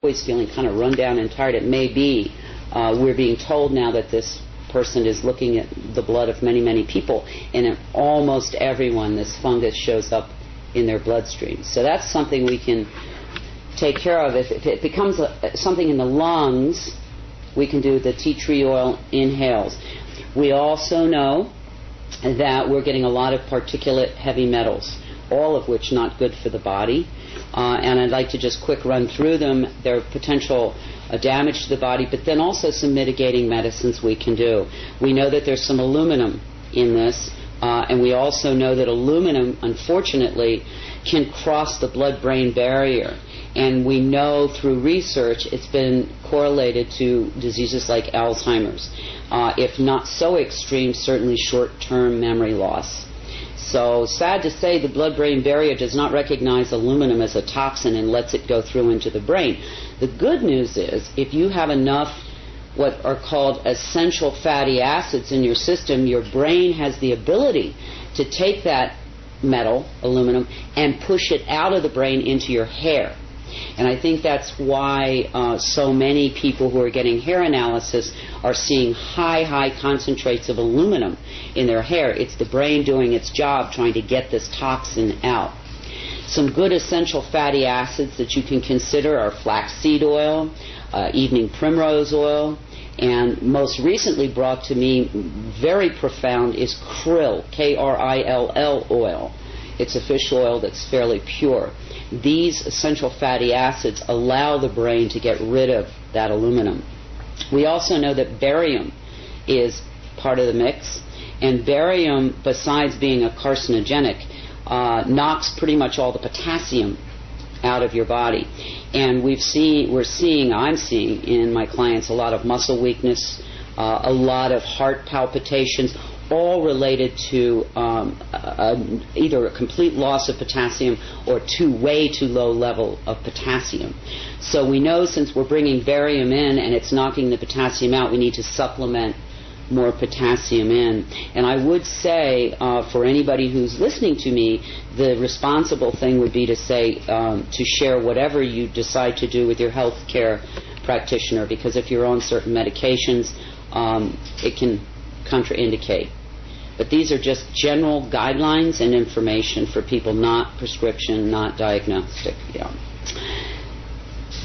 always feeling kind of run down and tired, it may be we're being told now that this person is looking at the blood of many, many people, and in almost everyone this fungus shows up in their bloodstream. So that's something we can take care of. If it becomes something in the lungs, we can do the tea tree oil inhales. We also know that we're getting a lot of particulate heavy metals, all of which not good for the body. And I'd like to just quick run through them. There are potential damage to the body, but then also some mitigating medicines we can do. We know that there's some aluminum in this, and we also know that aluminum, unfortunately, can cross the blood-brain barrier. And we know through research it's been correlated to diseases like Alzheimer's. If not so extreme, certainly short-term memory loss. So sad to say, the blood-brain barrier does not recognize aluminum as a toxin and lets it go through into the brain. The good news is if you have enough what are called essential fatty acids in your system, your brain has the ability to take that metal, aluminum, and push it out of the brain into your hair. And I think that's why so many people who are getting hair analysis are seeing high concentrates of aluminum in their hair. It's the brain doing its job trying to get this toxin out. Some good essential fatty acids that you can consider are flaxseed oil, evening primrose oil, and most recently brought to me very profound is krill, K-R-I-L-L oil. It's a fish oil that's fairly pure. These essential fatty acids allow the brain to get rid of that aluminum. We also know that barium is part of the mix, and barium, besides being a carcinogenic, knocks pretty much all the potassium out of your body. And I'm seeing in my clients a lot of muscle weakness, a lot of heart palpitations, all related to either a complete loss of potassium or way too low level of potassium. So we know since we're bringing barium in and it's knocking the potassium out, we need to supplement more potassium in. And I would say for anybody who's listening to me, the responsible thing would be to say to share whatever you decide to do with your health care practitioner, because if you're on certain medications, it can contraindicate. But these are just general guidelines and information for people, not prescription, not diagnostic. Yeah.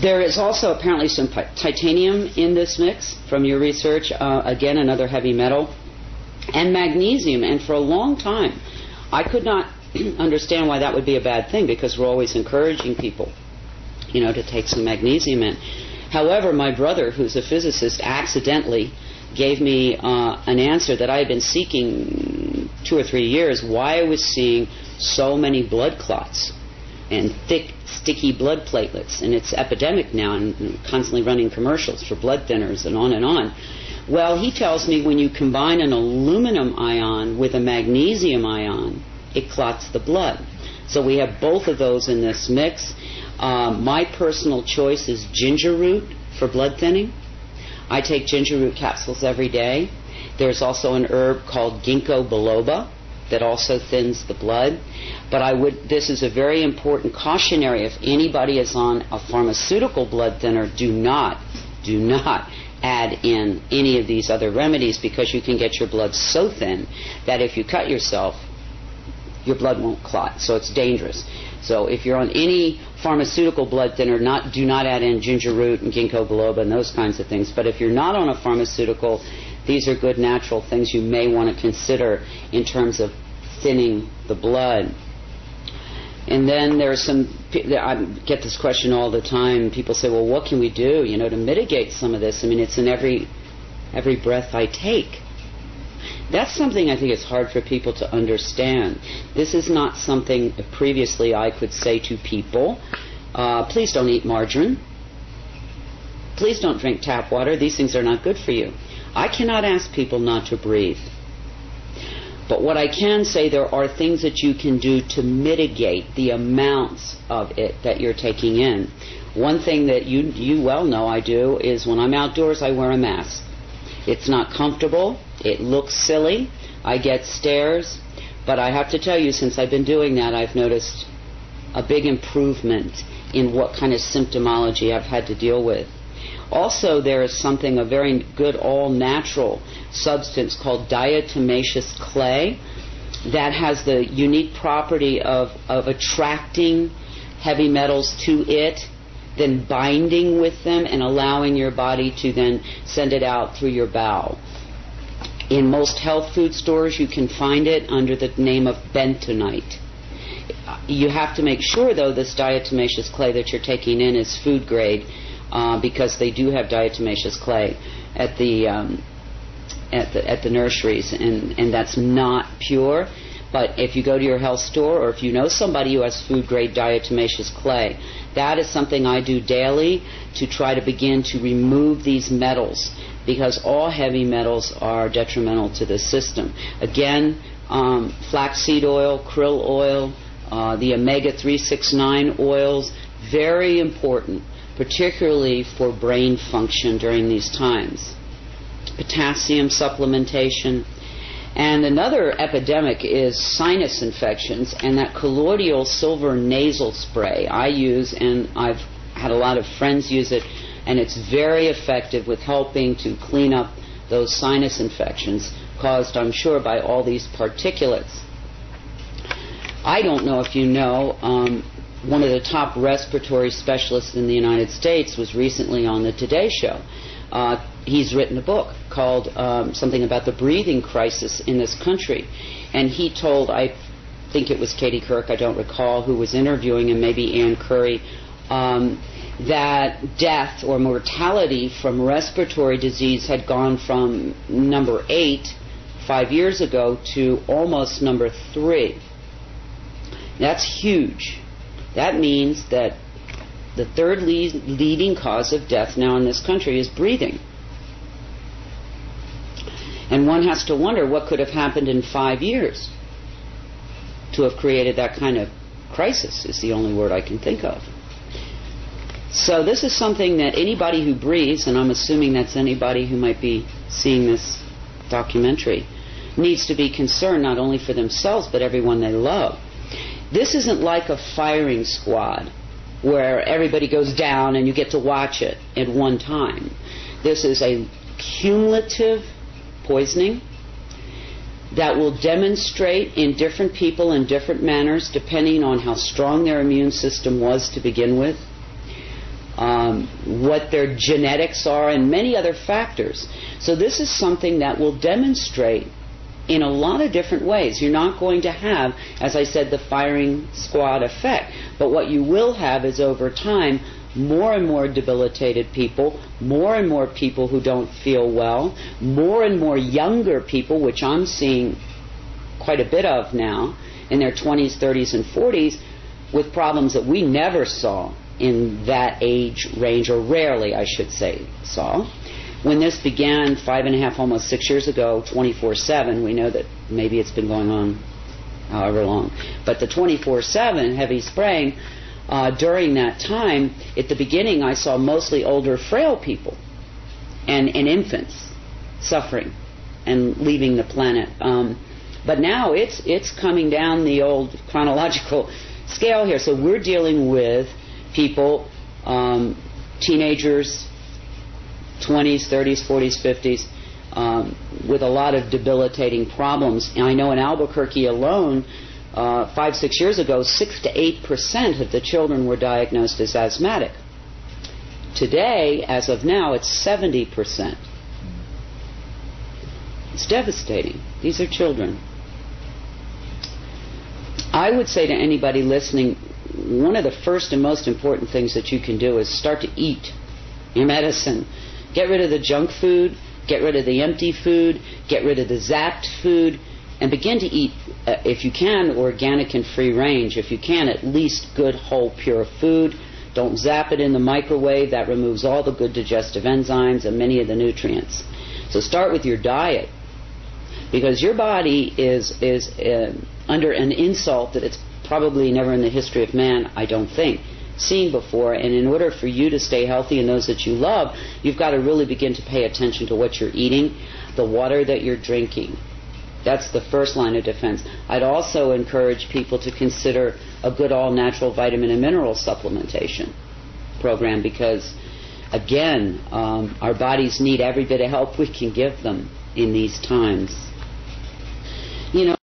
There is also apparently some titanium in this mix from your research, again another heavy metal, and magnesium. And for a long time I could not understand why that would be a bad thing, because we're always encouraging people, to take some magnesium in. However, my brother, who's a physicist, accidentally gave me an answer that I had been seeking 2 or 3 years, why I was seeing so many blood clots and thick, sticky blood platelets. And it's epidemic now, and constantly running commercials for blood thinners and on and on. Well, he tells me when you combine an aluminum ion with a magnesium ion, it clots the blood. So we have both of those in this mix. My personal choice is ginger root for blood thinning. I take ginger root capsules every day. There's also an herb called ginkgo biloba that also thins the blood. But this is a very important cautionary. If anybody is on a pharmaceutical blood thinner, do not add in any of these other remedies, because you can get your blood so thin that if you cut yourself, your blood won't clot. So it's dangerous. So if you're on any pharmaceutical blood thinner, do not add in ginger root and ginkgo biloba and those kinds of things. But if you're not on a pharmaceutical, these are good natural things you may want to consider in terms of thinning the blood. And then there's I get this question all the time. People say, well, what can we do, to mitigate some of this? I mean, it's in every breath I take. That's something I think is hard for people to understand. This is not something previously I could say to people, please don't eat margarine. Please don't drink tap water. These things are not good for you. I cannot ask people not to breathe. But what I can say, there are things that you can do to mitigate the amounts of it that you're taking in. One thing that you well know I do is when I'm outdoors, I wear a mask. It's not comfortable. It looks silly. I get stares. But I have to tell you, since I've been doing that, I've noticed a big improvement in what kind of symptomology I've had to deal with. Also, there is something, a very good all-natural substance called diatomaceous clay that has the unique property of attracting heavy metals to it, then binding with them and allowing your body to then send it out through your bowel. In most health food stores you can find it under the name of bentonite. You have to make sure, though, this diatomaceous clay that you're taking in is food grade, because they do have diatomaceous clay at the nurseries, and that's not pure. But if you go to your health store, or if you know somebody who has food grade diatomaceous clay, that is something I do daily to try to begin to remove these metals, because all heavy metals are detrimental to the system. Again, flaxseed oil, krill oil, the omega-369 oils, very important, particularly for brain function during these times. Potassium supplementation. And another epidemic is sinus infections, and that colloidal silver nasal spray I use, and I've had a lot of friends use it, and it's very effective with helping to clean up those sinus infections caused, I'm sure, by all these particulates. I don't know if you know, one of the top respiratory specialists in the United States was recently on the Today Show. He's written a book called something about the breathing crisis in this country. And he told, I think it was Katie Couric, I don't recall, who was interviewing him, maybe Ann Curry, that death or mortality from respiratory disease had gone from number 8 5 years ago to almost number 3. That's huge. That means that the third leading cause of death now in this country is breathing. And one has to wonder what could have happened in 5 years to have created that kind of crisis, is the only word I can think of. So this is something that anybody who breathes, and I'm assuming that's anybody who might be seeing this documentary, needs to be concerned not only for themselves but everyone they love. This isn't like a firing squad where everybody goes down and you get to watch it at one time. This is a cumulative poisoning that will demonstrate in different people in different manners depending on how strong their immune system was to begin with, what their genetics are, and many other factors. So this is something that will demonstrate in a lot of different ways. You're not going to have, as I said, the firing squad effect. But what you will have is, over time, more and more debilitated people, more and more people who don't feel well, more and more younger people, which I'm seeing quite a bit of now, in their 20s, 30s, and 40s, with problems that we never saw in that age range, or rarely, I should say, saw. When this began 5.5, almost 6 years ago, 24/7, we know that maybe it's been going on however long, but the 24/7 heavy spraying, during that time, at the beginning I saw mostly older, frail people and infants suffering and leaving the planet. But now it's coming down the old chronological scale here. So we're dealing with people, teenagers, 20s, 30s, 40s, 50s, with a lot of debilitating problems. And I know in Albuquerque alone, 5-6 years ago, 6 to 8% of the children were diagnosed as asthmatic. Today, as of now, it's 70%. It's devastating. These are children. I would say to anybody listening, one of the first and most important things that you can do is start to eat your medicine. Get rid of the junk food, get rid of the empty food, get rid of the zapped food, and begin to eat, if you can, organic and free range. If you can, at least good, whole, pure food. Don't zap it in the microwave. That removes all the good digestive enzymes and many of the nutrients. So start with your diet, because your body is under an insult that it's probably never in the history of man, I don't think, seen before. And in order for you to stay healthy and those that you love, you've got to really begin to pay attention to what you're eating, the water that you're drinking. That's the first line of defense. I'd also encourage people to consider a good all-natural vitamin and mineral supplementation program because, again, our bodies need every bit of help we can give them in these times.